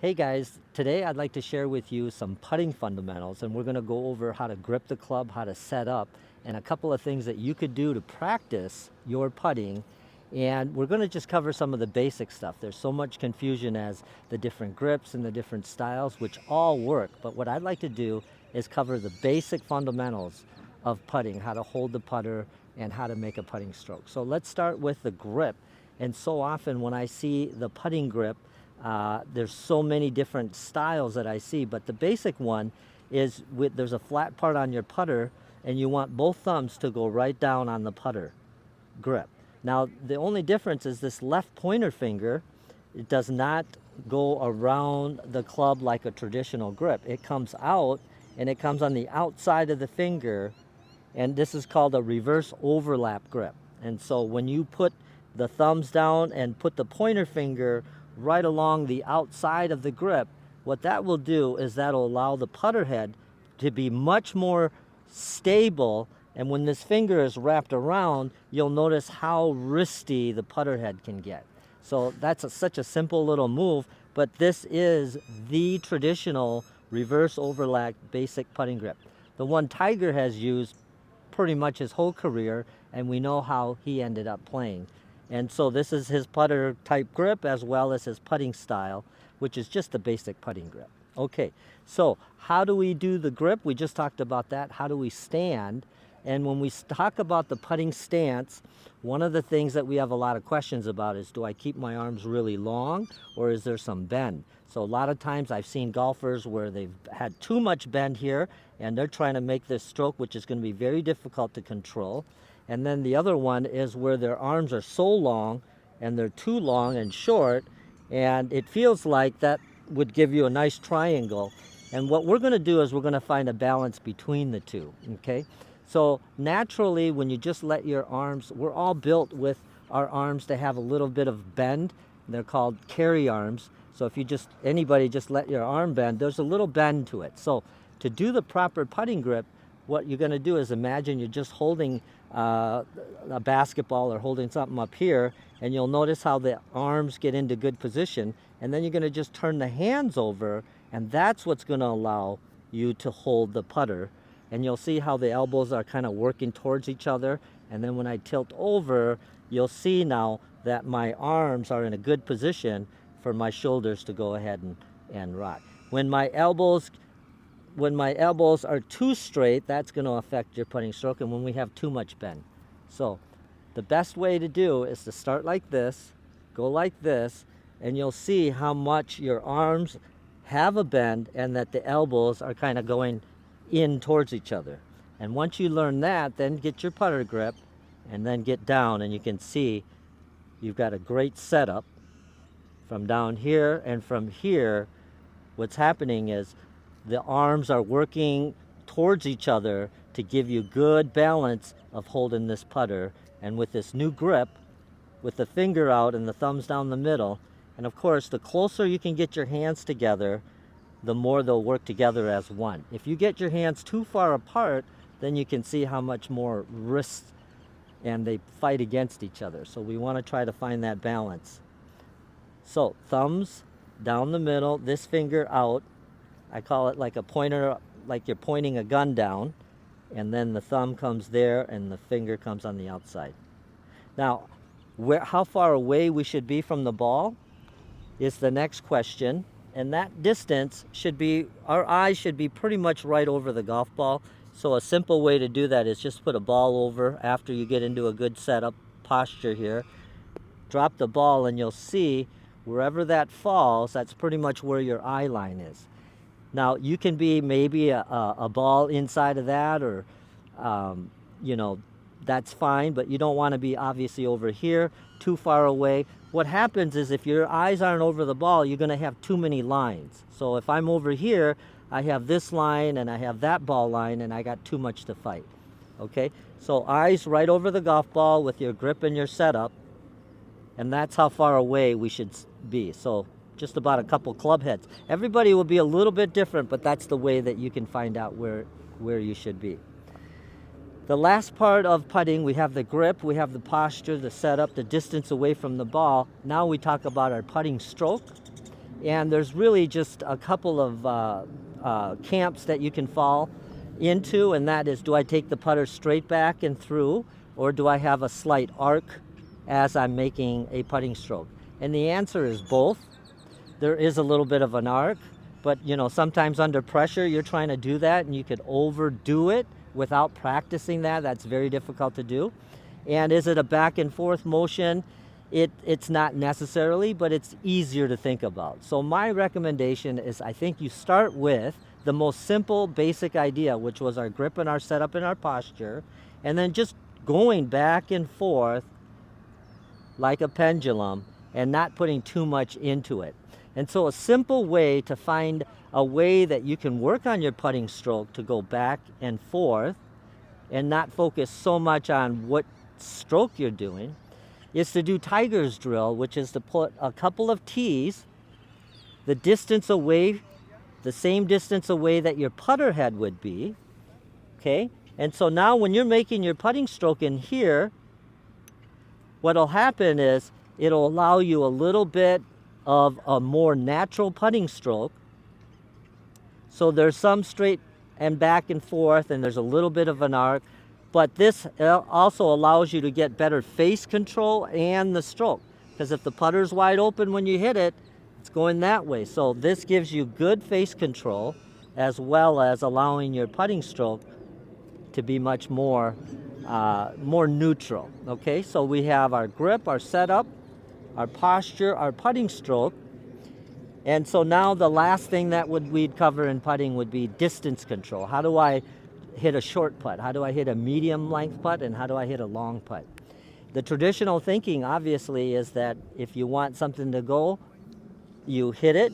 Hey guys, today I'd like to share with you some putting fundamentals, and we're going to go over how to grip the club, how to set up, and a couple of things that you could do to practice your putting. And we're going to just cover some of the basic stuff. There's so much confusion as the different grips and the different styles, which all work. But what I'd like to do is cover the basic fundamentals of putting, how to hold the putter and how to make a putting stroke. So let's start with the grip. And so often when I see the putting grip, there's so many different styles that I see, but the basic one is there's a flat part on your putter and you want both thumbs to go right down on the putter grip. Now the only difference is this left pointer finger, it does not go around the club like a traditional grip. It comes out and it comes on the outside of the finger, and this is called a reverse overlap grip. And so when you put the thumbs down and put the pointer finger right along the outside of the grip, what that will do is that'll allow the putter head to be much more stable, and when this finger is wrapped around, you'll notice how wristy the putter head can get. So that's such a simple little move, but this is the traditional reverse overlap basic putting grip. The one Tiger has used pretty much his whole career, and we know how he ended up playing. And so this is his putter type grip as well as his putting style, which is just the basic putting grip. Okay, so how do we do the grip? We just talked about that. How do we stand? And when we talk about the putting stance, one of the things that we have a lot of questions about is, do I keep my arms really long or is there some bend? So a lot of times I've seen golfers where they've had too much bend here and they're trying to make this stroke, which is going to be very difficult to control. And then the other one is where their arms are so long and they're too long and short, and it feels like that would give you a nice triangle. And what we're going to do is we're going to find a balance between the two, okay? So naturally, when you just let your arms, we're all built with our arms to have a little bit of bend. They're called carry arms. So if you anybody just let your arm bend, there's a little bend to it. So to do the proper putting grip, what you're going to do is imagine you're just holding a basketball or holding something up here, and you'll notice how the arms get into good position, and then you're going to just turn the hands over, and that's what's going to allow you to hold the putter. And you'll see how the elbows are kind of working towards each other, and then when I tilt over, you'll see now that my arms are in a good position for my shoulders to go ahead and rock. When my elbows are too straight, that's going to affect your putting stroke, and when we have too much bend. So the best way to do is to start like this, go like this, and you'll see how much your arms have a bend and that the elbows are kind of going in towards each other. And once you learn that, then get your putter grip and then get down, and you can see you've got a great setup from down here. And from here, what's happening is the arms are working towards each other to give you good balance of holding this putter. And with this new grip, with the finger out and the thumbs down the middle, and of course the closer you can get your hands together, the more they'll work together as one. If you get your hands too far apart, then you can see how much more wrists and they fight against each other. So we want to try to find that balance. So thumbs down the middle, this finger out. I call it like a pointer, like you're pointing a gun down, and then the thumb comes there and the finger comes on the outside. Now, how far away we should be from the ball is the next question, and that distance should be, our eyes should be pretty much right over the golf ball. So a simple way to do that is just put a ball over after you get into a good setup posture here. Drop the ball and you'll see wherever that falls, that's pretty much where your eye line is. Now, you can be maybe a ball inside of that, or, that's fine, but you don't want to be obviously over here, too far away. What happens is if your eyes aren't over the ball, you're going to have too many lines. So if I'm over here, I have this line and I have that ball line, and I got too much to fight. Okay? So eyes right over the golf ball with your grip and your setup, and that's how far away we should be. So just about a couple club heads. Everybody will be a little bit different, but that's the way that you can find out where you should be. The last part of putting, we have the grip, we have the posture, the setup, the distance away from the ball. Now we talk about our putting stroke. And there's really just a couple of camps that you can fall into, and that is, do I take the putter straight back and through, or do I have a slight arc as I'm making a putting stroke? And the answer is both. There is a little bit of an arc, but sometimes under pressure you're trying to do that and you could overdo it without practicing that. That's very difficult to do. And is it a back and forth motion? It's not necessarily, but it's easier to think about. So my recommendation is, I think you start with the most simple basic idea, which was our grip and our setup and our posture, and then just going back and forth like a pendulum and not putting too much into it. And so a simple way to find a way that you can work on your putting stroke to go back and forth and not focus so much on what stroke you're doing is to do Tiger's drill, which is to put a couple of tees the distance away, the same distance away that your putter head would be, okay? And so now when you're making your putting stroke in here, what'll happen is it'll allow you a little bit of a more natural putting stroke. So there's some straight and back and forth, and there's a little bit of an arc, but this also allows you to get better face control and the stroke, because if the putter's wide open when you hit it, it's going that way. So this gives you good face control as well as allowing your putting stroke to be much more neutral. Okay, so we have our grip, our setup, our posture, our putting stroke. And so now the last thing that we'd cover in putting would be distance control. How do I hit a short putt? How do I hit a medium length putt? And how do I hit a long putt? The traditional thinking obviously is that if you want something to go, you hit it,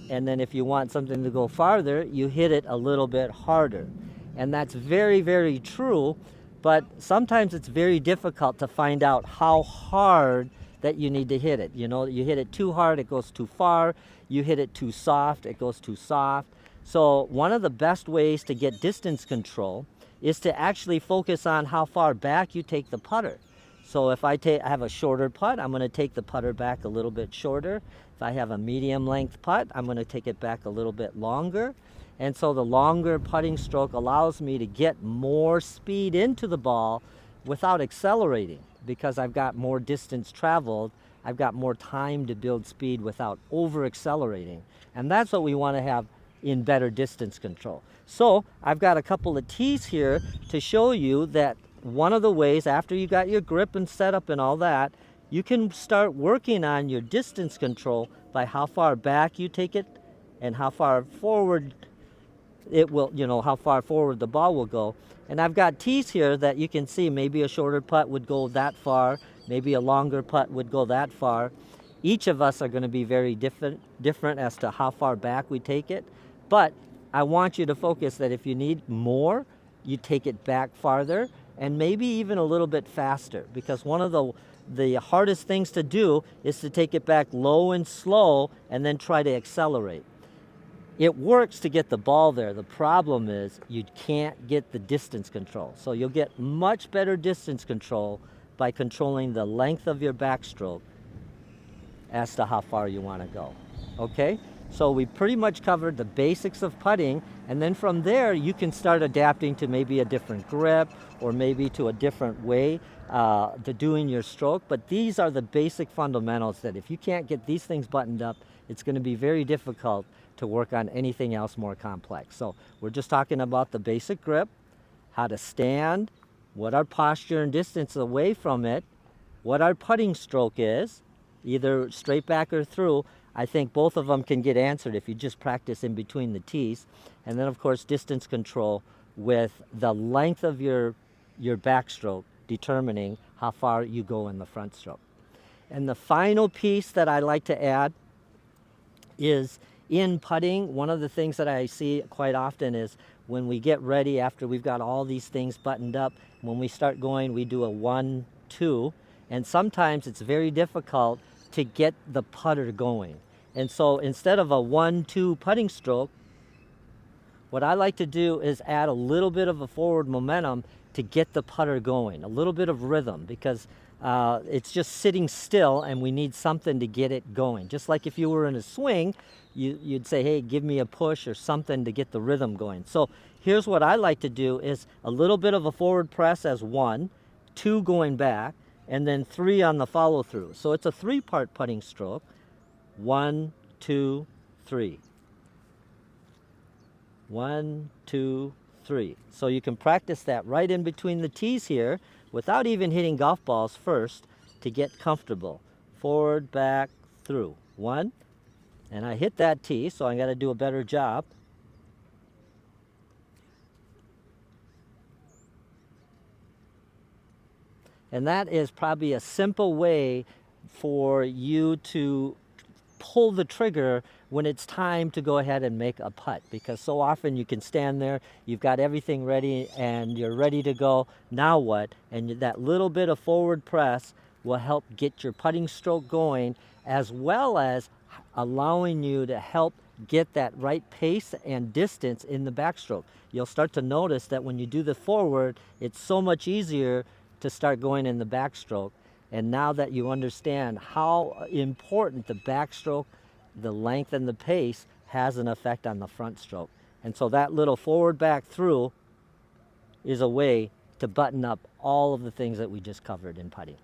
and then if you want something to go farther, you hit it a little bit harder. And that's very, very true, but sometimes it's very difficult to find out how hard that you need to hit it. You hit it too hard, it goes too far. You hit it too soft, it goes too soft. So one of the best ways to get distance control is to actually focus on how far back you take the putter. So if I have a shorter putt, I'm going to take the putter back a little bit shorter. If I have a medium length putt, I'm going to take it back a little bit longer. And so the longer putting stroke allows me to get more speed into the ball without accelerating, because I've got more distance traveled. I've got more time to build speed without over accelerating. And that's what we want to have in better distance control. So I've got a couple of tees here to show you that one of the ways, after you got your grip and setup and all that, you can start working on your distance control by how far back you take it and how far forward it will, how far forward the ball will go. And I've got tees here that you can see maybe a shorter putt would go that far, maybe a longer putt would go that far. Each of us are going to be very different as to how far back we take it. But I want you to focus that if you need more, you take it back farther and maybe even a little bit faster, because one of the hardest things to do is to take it back low and slow and then try to accelerate. It works to get the ball there. The problem is you can't get the distance control. So you'll get much better distance control by controlling the length of your backstroke as to how far you want to go. Okay? So we pretty much covered the basics of putting, and then from there you can start adapting to maybe a different grip or maybe to a different way to doing your stroke. But these are the basic fundamentals that if you can't get these things buttoned up, it's going to be very difficult to work on anything else more complex. So we're just talking about the basic grip, how to stand, what our posture and distance away from it, what our putting stroke is, either straight back or through. I think both of them can get answered if you just practice in between the tees. And then of course distance control with the length of your backstroke determining how far you go in the front stroke. And the final piece that I like to add is in putting, one of the things that I see quite often is when we get ready after we've got all these things buttoned up, when we start going, we do a 1-2, and sometimes it's very difficult to get the putter going. And so instead of a 1-2 putting stroke, what I like to do is add a little bit of a forward momentum to get the putter going, a little bit of rhythm, because It's just sitting still, and we need something to get it going. Just like if you were in a swing, you'd say, hey, give me a push or something to get the rhythm going. So here's what I like to do is a little bit of a forward press as 1, 2 going back, and then 3 on the follow through. So it's a 3-part putting stroke. 1, 2, 3. 1, 2, 3. So you can practice that right in between the tees here without even hitting golf balls first to get comfortable. Forward, back, through. 1. And I hit that tee, so I got to do a better job. And that is probably a simple way for you to pull the trigger when it's time to go ahead and make a putt, because so often you can stand there, you've got everything ready and you're ready to go. Now what? And that little bit of forward press will help get your putting stroke going, as well as allowing you to help get that right pace and distance in the backstroke. You'll start to notice that when you do the forward, it's so much easier to start going in the backstroke. And now that you understand how important the backstroke, the length and the pace has an effect on the front stroke. And so that little forward back through is a way to button up all of the things that we just covered in putting.